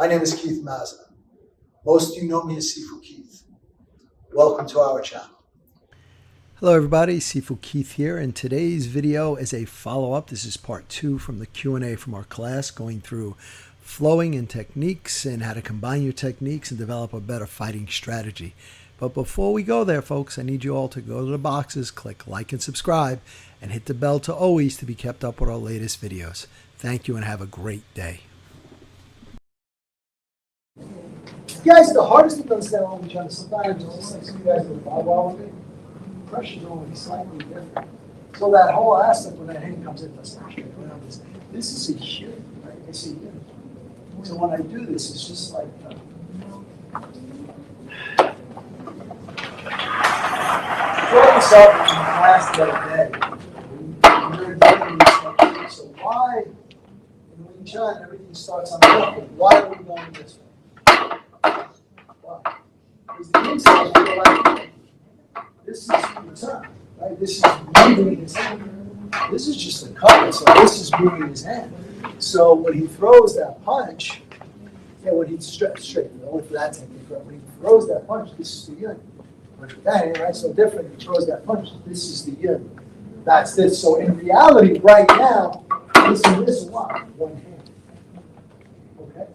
My name is Keith Mazza. Most of you know me as Sifu Keith. Welcome to our channel. Hello everybody, Sifu Keith here, and today's video is a follow-up. This is part 2 from the Q&A from our class, going through flowing and techniques and how to combine your techniques and develop a better fighting strategy. But before we go there, folks, I need you all to go to the boxes, click like and subscribe, and hit the bell to always to be kept up with our latest videos. Thank you and have a great day. Guys, the hardest thing to understand when we try to sometimes is just like some of you guys with barbell with me. Pressure is only slightly different. So that whole aspect when that hand comes in, let's not straight around this. This is a unit, right? It's a unit. So when I do this, it's just like throw this up in class the other day. We were doing this stuff. So why in Wing Chun everything starts on the left? Why are we going this way? Why? Because the inside is to the left. This is the turn, right? This is moving his hand. This is just a cover, so this is moving his hand. So when he throws that punch, when he's straight, only for that technique, right? When he throws that punch, this is the yin. Punch with that hand, right? So different. He throws that punch, this is the yin. That's this. So in reality, right now, this and this is what? One hand. Okay?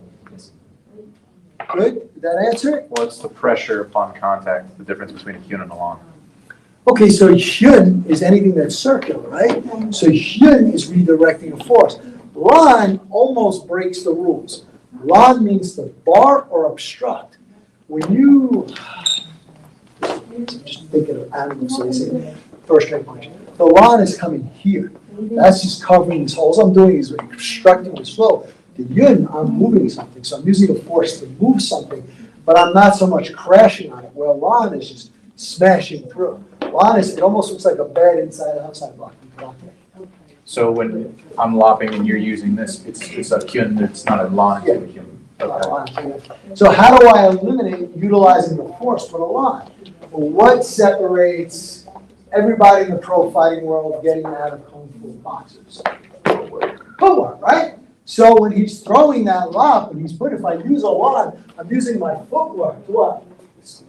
Good? Did that answer it? What's the pressure upon contact, the difference between a Hyun and a Lan? Okay, so Hyun is anything that's circular, right? So Hyun is redirecting a force. Lan almost breaks the rules. Lan means to bar or obstruct. When you, I'm just thinking of animals, so they say first straight punch. The Lan is coming here. That's just covering these holes. I'm doing is obstructing this flow. The Yun, I'm moving something, so I'm using the force to move something, but I'm not so much crashing on it, where Lan is just smashing through. Lan is, it almost looks like a bed inside an outside block. So when I'm lopping and you're using this, it's a Hyun, it's not a Lan, it's a Hyun. Okay. So how do I eliminate utilizing the force for the Lan? Well, what separates everybody in the pro fighting world getting out of Kung Fu boxers? Footwork, right? So when he's throwing that lop, and if I use a Lan, I'm using my footwork to what?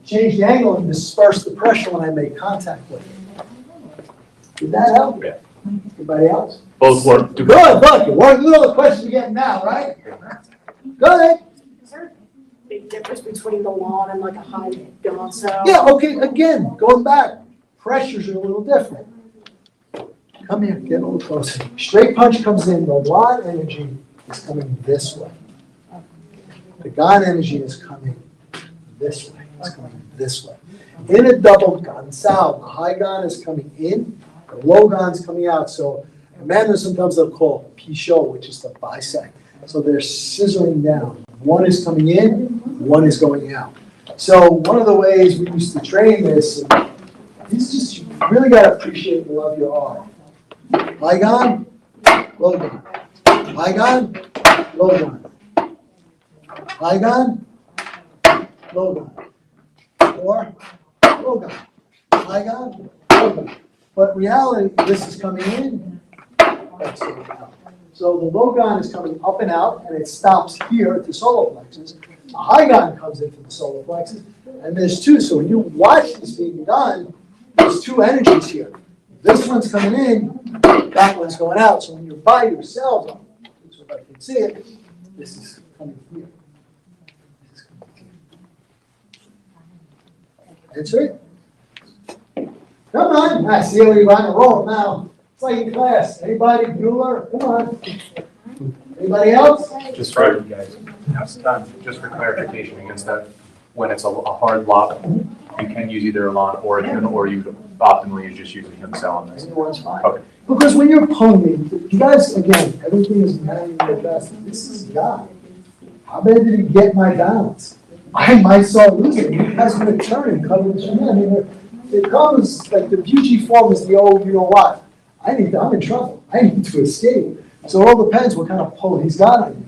Change the angle and disperse the pressure when I make contact with it. Did that help? Yeah. Anybody else? Both work. Good, look, look at all the questions you're getting now, right? Go ahead. Is there a big difference between the lawn and like a high gonzo? Yeah, okay, again, going back, pressures are a little different. Come here, get a little closer. Straight punch comes in, the Lan energy is coming this way. The Gan energy is coming this way. It's coming this way. In a double gansao, the high Gan is coming in, the low Gan is coming out. So in Mandarin, sometimes they'll call pisho, which is to bisect. So they're scissoring down. One is coming in, one is going out. So one of the ways we used to train this, is just you really got to appreciate and love your art. High Gan, low Gan. High Gan, low Gan. High Gan, low Gan. Or low Gan. High Gan, low Gan. But reality, this is coming in, that's going out. So the low Gan is coming up and out, and it stops here at the solar plexus. The high Gan comes into the solar plexus, and there's two. So when you watch this being done, there's two energies here. This one's coming in, that one's going out. So when you're by yourself, so if I can see it, this is coming here. This is coming here. Answer it? Come on. I see how you're on the roll now. It's like in class. Anybody? Bueller? Come on. Anybody else? Just for you guys, just for clarification against that, when it's a hard lop, you can use either a Lan or a Hyun, or you optimally you just use a Hyun cell on this. Anyone's fine. Okay. Because when you're pulling, you guys, again, everything is manual best. This is God. How bad did he get my balance? I might start losing. You guys are going to turn and cover this. I mean, it comes like the BG form is the old, you know what? I'm in trouble. I need to escape. So it all depends what kind of pull he's got on you.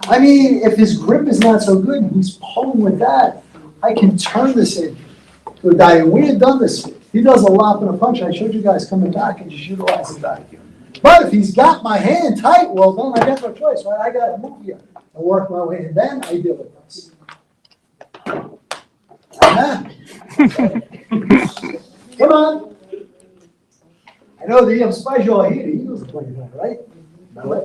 I mean, if his grip is not so good and he's pulling with that, I can turn this in to a guy. We had done this. He does a lop and a punch. I showed you guys coming back and just utilize it back. But if he's got my hand tight, well, then I got no choice, right? I gotta move here and work my way, and then I deal with this. Amen. Come on. I know the Spagio here, the Eagles are playing that, right? No way.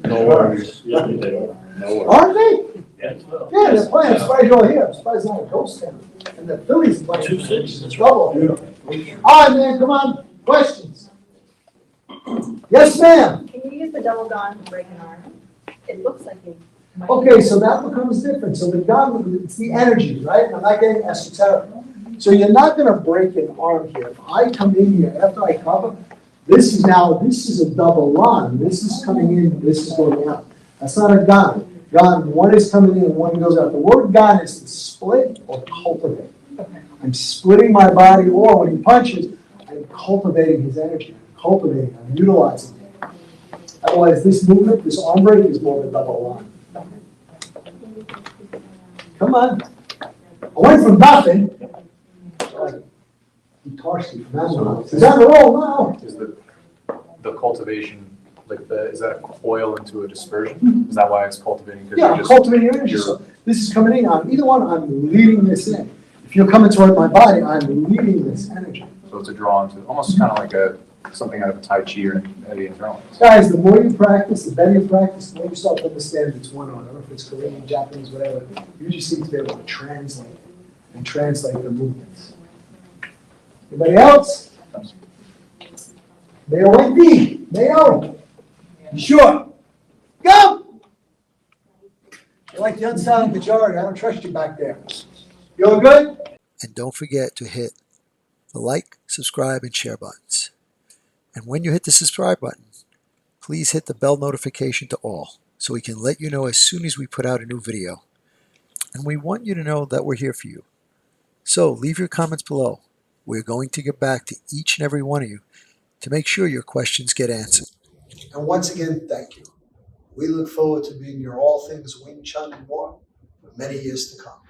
No worries. Yeah, they are. No worries. Aren't they? Yes. Yeah, they're playing Spagio here. Spagio's not a ghost town. And the Phillies playing 2-6. It's trouble. All right, man, come on. Questions? Yes, ma'am. Can you use the double gun to break an arm? It looks like you might. Okay, so that becomes different. So the gun, it's the energy, right? I'm not getting esoteric. So you're not gonna break an arm here. If I come in here, after I cover, this is a double line. This is coming in, this is going out. That's not a gun. Gun, one is coming in and one goes out. The word gun is to split or cultivate. I'm splitting my body, or when he punches, I'm cultivating his energy. I'm cultivating, I'm utilizing it. Otherwise, this movement, this arm break is more of a double line. Come on. I went from nothing. Tarsi from Amazon. Is that a roll now? Is the cultivation, is that a coil into a dispersion? Is that why it's cultivating? 'Cause Yeah, you're I'm just- cultivating energy. So this is coming in. On either one, I'm leading this in. If you're coming toward my body, I'm leading this energy. So it's a draw into, almost kind of like something out of a Tai Chi or an Eddie and Drone. Guys, the more you practice, the better you practice, the more you start to understand it's one on. I don't know if it's Korean, Japanese, whatever. You just need to be able to translate the movements. Anybody else? Mayo Wendy, Mayo. You sure? Go! You're like the unsilent majority. I don't trust you back there. You all good? And don't forget to hit the like, subscribe, and share buttons. And when you hit the subscribe button, please hit the bell notification to all so we can let you know as soon as we put out a new video. And we want you to know that we're here for you. So leave your comments below. We're going to get back to each and every one of you to make sure your questions get answered. And once again, thank you. We look forward to being your all things Wing Chun and more for many years to come.